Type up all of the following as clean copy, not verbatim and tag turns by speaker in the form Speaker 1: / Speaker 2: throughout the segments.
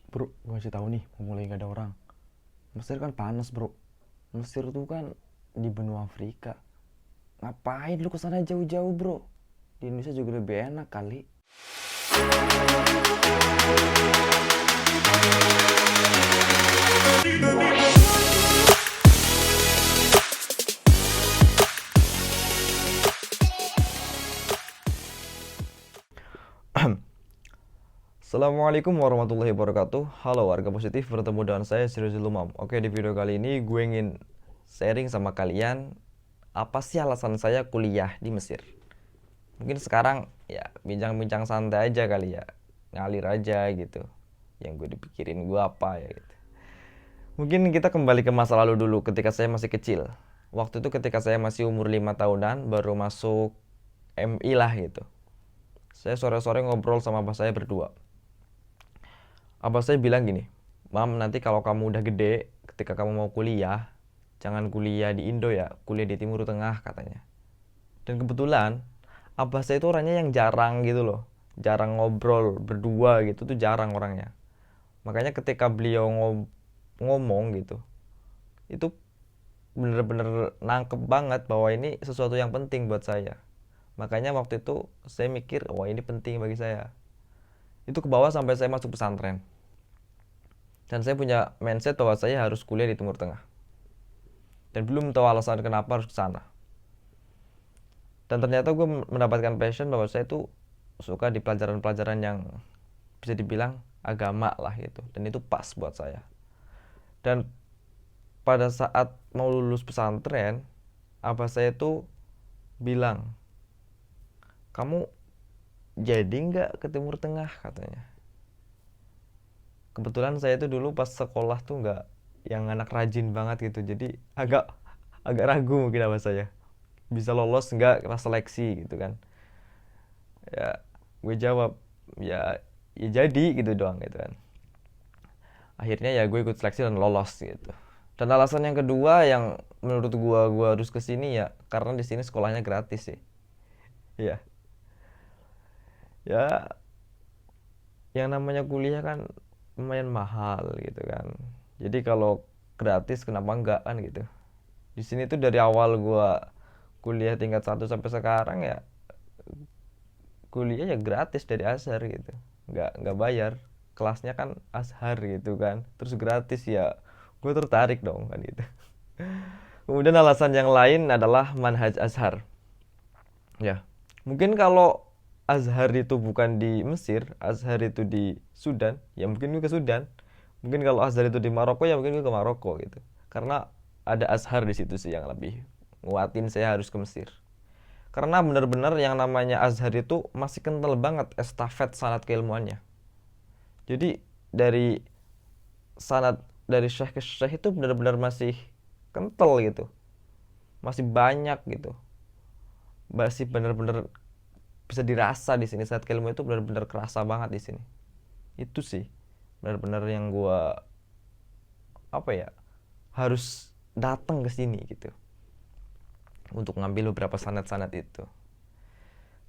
Speaker 1: Bro, gue kasih tahu nih, mau mulai gak ada orang. Mesir kan panas, bro. Mesir tuh kan di benua Afrika. Ngapain lu kesana jauh-jauh, bro? Di Indonesia juga lebih enak kali. Assalamualaikum warahmatullahi wabarakatuh. Halo warga positif, bertemu dengan saya Sirojul Lumam. Oke, di video kali ini gue ingin sharing sama kalian apa sih alasan saya kuliah di Mesir. Mungkin sekarang ya bincang-bincang santai aja kali ya, ngalir aja gitu. Yang gue dipikirin gue apa ya gitu. Mungkin kita kembali ke masa lalu dulu ketika saya masih kecil. Waktu itu ketika saya masih umur 5 tahunan baru masuk MI lah gitu. Saya sore-sore ngobrol sama abah saya berdua. Abah saya bilang gini, "Mam, nanti kalau kamu udah gede, ketika kamu mau kuliah, jangan kuliah di Indo ya, kuliah di Timur Tengah," katanya. Dan kebetulan abah saya itu orangnya yang jarang gitu loh. Jarang ngobrol berdua gitu tuh jarang orangnya. Makanya ketika beliau ngomong gitu, itu bener-bener nangkep banget bahwa ini sesuatu yang penting buat saya. Makanya waktu itu saya mikir, wah ini penting bagi saya. Itu ke bawah sampai saya masuk pesantren. Dan saya punya mindset bahwa saya harus kuliah di Timur Tengah. Dan belum tahu alasan kenapa harus ke sana. Dan ternyata gue mendapatkan passion bahwa saya tuh suka di pelajaran-pelajaran yang bisa dibilang agama lah gitu. Dan itu pas buat saya. Dan pada saat mau lulus pesantren, abah saya tuh bilang, "Kamu jadi nggak ke Timur Tengah?" katanya. Kebetulan saya tuh dulu pas sekolah tuh nggak yang anak rajin banget gitu. Jadi agak agak ragu mungkin abah saya. Bisa lolos nggak pas seleksi gitu kan. Ya, gue jawab, ya ya jadi gitu doang gitu kan. Akhirnya ya gue ikut seleksi dan lolos gitu. Dan alasan yang kedua yang menurut gue harus ke sini ya karena di sini sekolahnya gratis sih. Iya. Ya, yang namanya kuliah kan lumayan mahal gitu kan. Jadi kalau gratis kenapa enggak kan gitu. Di sini tuh dari awal gua kuliah tingkat 1 sampai sekarang ya kuliah ya gratis dari Azhar gitu. Nggak bayar. Kelasnya kan Azhar gitu kan. Terus gratis ya gue tertarik dong kan gitu. Kemudian alasan yang lain adalah manhaj Azhar. Ya, mungkin kalau Azhar itu bukan di Mesir, Azhar itu di Sudan, ya mungkin gue ke Sudan. Mungkin kalau Azhar itu di Maroko, ya mungkin gue ke Maroko gitu. Karena ada Azhar di situ sih yang lebih nguatin saya harus ke Mesir. Karena benar-benar yang namanya Azhar itu masih kental banget estafet sanad keilmuannya. Jadi dari sanad dari syekh ke syekh itu benar-benar masih kental gitu. Masih banyak gitu. Masih benar-benar bisa dirasa di sini saat ilmu itu benar-benar kerasa banget di sini. Itu sih benar-benar yang gua apa ya harus datang ke sini gitu untuk ngambil beberapa sanad-sanad itu.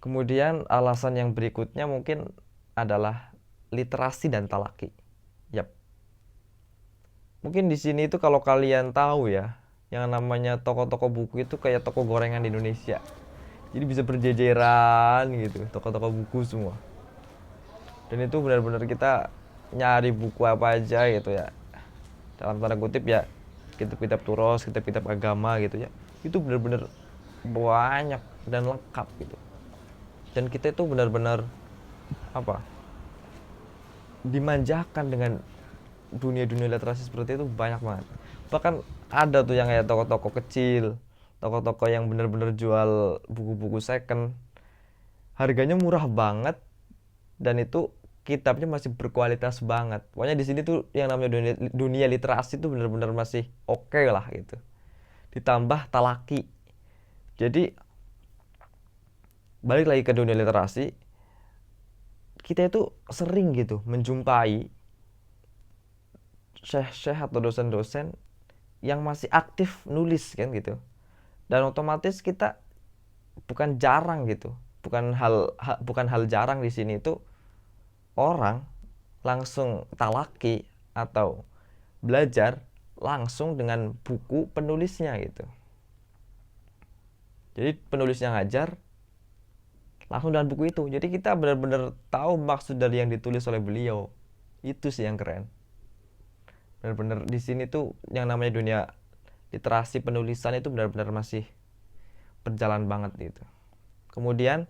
Speaker 1: Kemudian alasan yang berikutnya mungkin adalah literasi dan talaki. Yap. Mungkin di sini itu kalau kalian tahu ya, yang namanya toko-toko buku itu kayak toko gorengan di Indonesia. Jadi bisa berjejeran gitu, toko-toko buku semua. Dan itu benar-benar kita nyari buku apa aja gitu ya, dalam tanda kutip ya, kitab-kitab turos, kitab-kitab agama gitu ya, itu benar-benar banyak dan lengkap gitu. Dan kita itu benar-benar apa, dimanjakan dengan dunia-dunia literasi seperti itu banyak banget. Bahkan ada tuh yang kayak toko-toko kecil, toko-toko yang benar-benar jual buku-buku second, harganya murah banget, dan itu kitabnya masih berkualitas banget. Pokoknya di sini tuh yang namanya dunia literasi tuh benar-benar masih oke lah gitu. Ditambah talaki. Jadi balik lagi ke dunia literasi, kita itu sering gitu menjumpai syekh-syekh atau dosen-dosen yang masih aktif nulis kan gitu. Dan otomatis kita bukan jarang gitu. Bukan hal jarang di sini itu orang langsung talaki atau belajar langsung dengan buku penulisnya gitu. Jadi penulisnya ngajar langsung dengan buku itu. Jadi kita benar-benar tahu maksud dari yang ditulis oleh beliau. Itu sih yang keren. Benar-benar di sini tuh yang namanya dunia literasi penulisan itu benar-benar masih berjalan banget gitu. Kemudian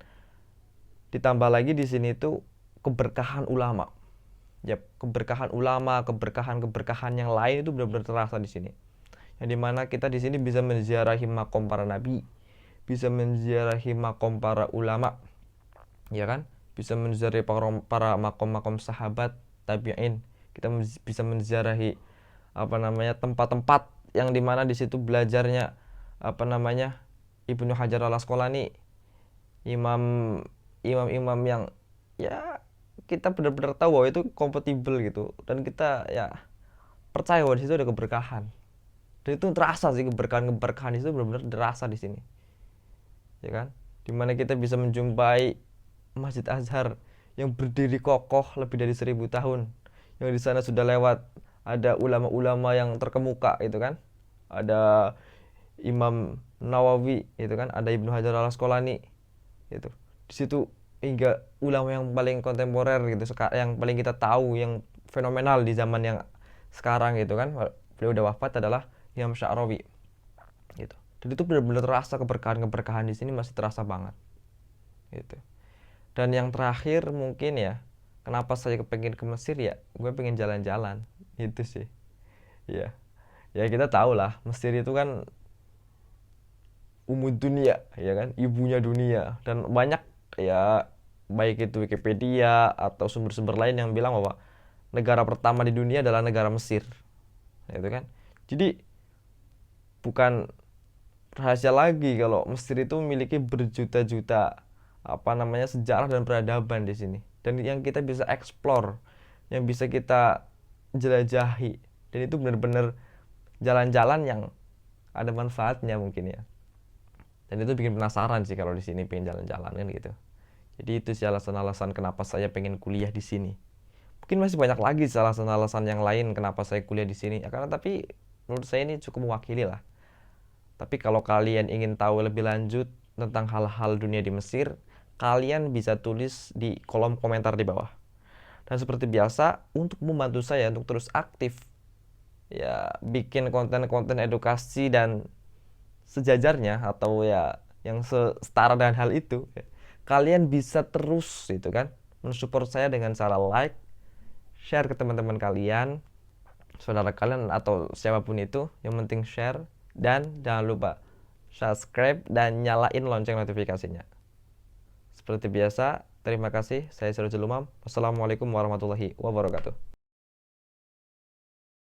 Speaker 1: ditambah lagi di sini tuh keberkahan ulama. Ya, keberkahan ulama, keberkahan yang lain itu benar-benar terasa di sini. Yang dimana kita di sini bisa menziarahi makom para nabi, bisa menziarahi makom para ulama, ya kan? Bisa menziarahi para makom-makom sahabat, tabi'in. Kita bisa menziarahi tempat-tempat yang dimana di situ belajarnya Ibnu Hajar al Asqalani, imam imam-imam yang ya kita benar-benar tahu bahwa itu kompatibel gitu, dan kita ya percaya bahwa di situ ada keberkahan, dan itu terasa sih keberkahan itu benar-benar terasa di sini, ya kan, dimana kita bisa menjumpai Masjid Azhar yang berdiri kokoh lebih dari 1000 tahun, yang di sana sudah lewat ada ulama-ulama yang terkemuka itu kan, ada Imam Nawawi itu kan, ada Ibnu Hajar al Asqalani gitu. Di situ hingga ulama yang paling kontemporer gitu, yang paling kita tahu, yang fenomenal di zaman yang sekarang gitu kan, beliau udah wafat, adalah Imam Sya'rawi gitu. Dan itu benar-benar terasa keberkahan di sini masih terasa banget gitu. Dan yang terakhir mungkin ya, kenapa saya pengen ke Mesir ya, gue pengen jalan-jalan itu sih. Ya, ya kita tahu lah Mesir itu kan dunia, ya kan, ibunya dunia, dan banyak ya, baik itu Wikipedia atau sumber-sumber lain yang bilang bahwa negara pertama di dunia adalah negara Mesir, itu kan. Jadi bukan rahasia lagi kalau Mesir itu memiliki berjuta-juta sejarah dan peradaban di sini, dan yang kita bisa explore, yang bisa kita jelajahi, dan itu benar-benar jalan-jalan yang ada manfaatnya mungkin ya. Dan itu bikin penasaran sih kalau di sini pengen jalan-jalan kan gitu. Jadi itu sih alasan-alasan kenapa saya pengen kuliah di sini. Mungkin masih banyak lagi sih alasan-alasan yang lain kenapa saya kuliah di sini. Ya, tapi menurut saya ini cukup mewakili lah. Tapi kalau kalian ingin tahu lebih lanjut tentang hal-hal dunia di Mesir, kalian bisa tulis di kolom komentar di bawah. Dan seperti biasa, untuk membantu saya untuk terus aktif, ya bikin konten-konten edukasi dan sejajarnya, atau ya yang setara dengan hal itu, ya, kalian bisa terus itu kan mensupport saya dengan cara like, share ke teman-teman kalian, saudara kalian atau siapapun itu, yang penting share, dan jangan lupa subscribe dan nyalain lonceng notifikasinya. Seperti biasa, terima kasih. Saya Sirojul Umam. Wassalamualaikum warahmatullahi wabarakatuh.